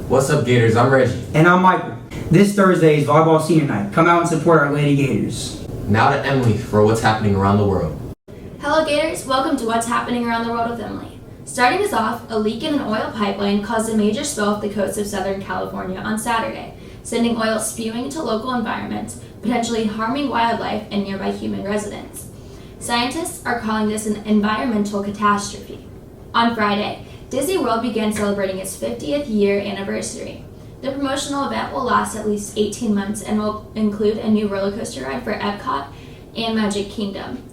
What's up, Gators? I'm Reggie. And I'm Michael. This Thursday is volleyball senior night. Come out and support our Lady Gators. Now to Emily for what's happening around the world. Hello Gators, welcome to What's Happening Around the World with Emily. Starting us off, a leak in an oil pipeline caused a major spill off the coast of Southern California on Saturday, sending oil spewing into local environments, potentially harming wildlife and nearby human residents. Scientists are calling this an environmental catastrophe. On Friday, Disney World began celebrating its 50th year anniversary. The promotional event will last at least 18 months and will include a new roller coaster ride for Epcot and Magic Kingdom,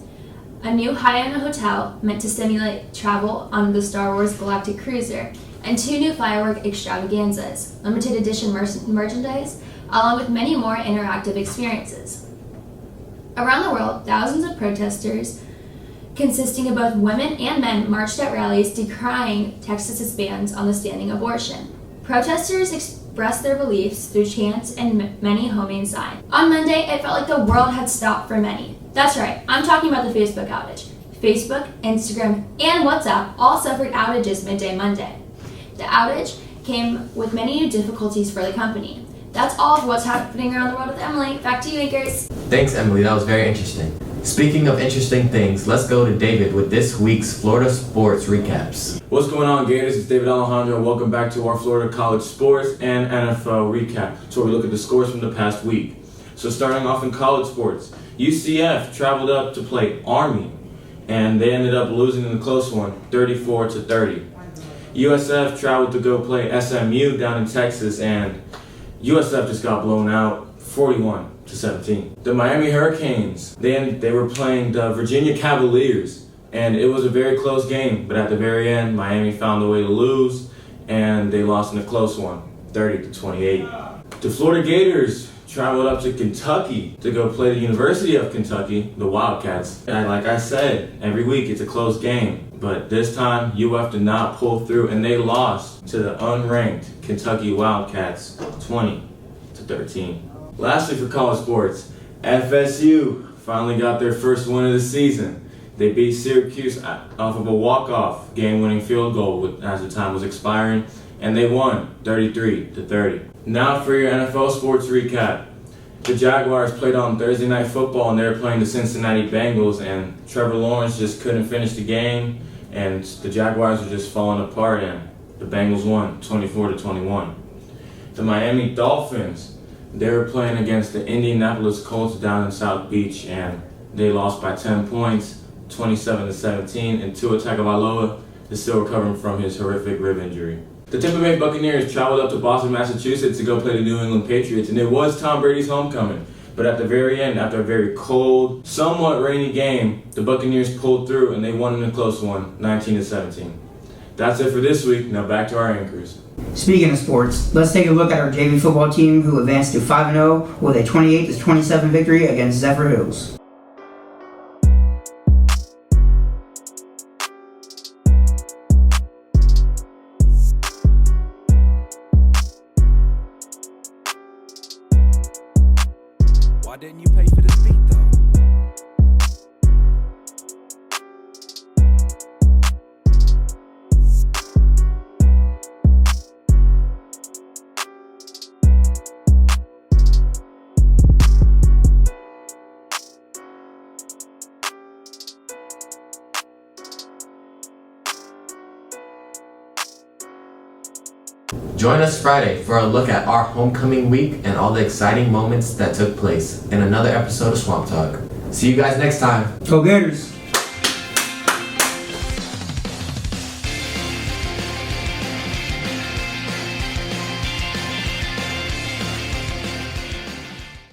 a new high-end hotel meant to stimulate travel on the Star Wars Galactic Cruiser, and 2 new firework extravaganzas, limited edition merchandise, along with many more interactive experiences. Around the world, thousands of protesters consisting of both women and men marched at rallies decrying Texas's bans on the standing abortion. Protesters expressed their beliefs through chants and many homemade signs. On Monday, it felt like the world had stopped for many. That's right, I'm talking about the Facebook outage. Facebook, Instagram, and WhatsApp all suffered outages midday Monday. The outage came with many new difficulties for the company. That's all of what's happening around the world with Emily. Back to you, anchors. Thanks, Emily. That was very interesting. Speaking of interesting things, let's go to David with this week's Florida sports recaps. What's going on, Gators? It's David Alejandro. Welcome back to our Florida college sports and NFL recap. So we look at the scores from the past week. So starting off in college sports, UCF traveled up to play Army, and they ended up losing in a close one, 34-30. USF traveled to go play SMU down in Texas, and USF just got blown out, 41-17. The Miami Hurricanes, they were playing the Virginia Cavaliers, and it was a very close game, but at the very end, Miami found a way to lose, and they lost in a close one, 30-28. The Florida Gators traveled up to Kentucky to go play the University of Kentucky, the Wildcats. And like I said, every week it's a close game, but this time UF did not pull through, and they lost to the unranked Kentucky Wildcats, 20-13. Lastly, for college sports, FSU finally got their first win of the season. They beat Syracuse off of a walk-off game-winning field goal as the time was expiring, and they won 33-30. Now for your NFL sports recap. The Jaguars played on Thursday Night Football, and they were playing the Cincinnati Bengals, and Trevor Lawrence just couldn't finish the game, and the Jaguars were just falling apart, and the Bengals won 24-21. The Miami Dolphins, they were playing against the Indianapolis Colts down in South Beach, and they lost by 10 points, 27-17, and Tua Tagovailoa is still recovering from his horrific rib injury. The Tampa Bay Buccaneers traveled up to Boston, Massachusetts to go play the New England Patriots, and it was Tom Brady's homecoming. But at the very end, after a very cold, somewhat rainy game, the Buccaneers pulled through and they won in a close one, 19-17. That's it for this week. Now back to our anchors. Speaking of sports, let's take a look at our JV football team who advanced to 5-0 with a 28-27 victory against Zephyr Hills. Why didn't you pay for this beat though? Join us Friday for a look at our homecoming week and all the exciting moments that took place in another episode of Swamp Talk. See you guys next time. Go Gators!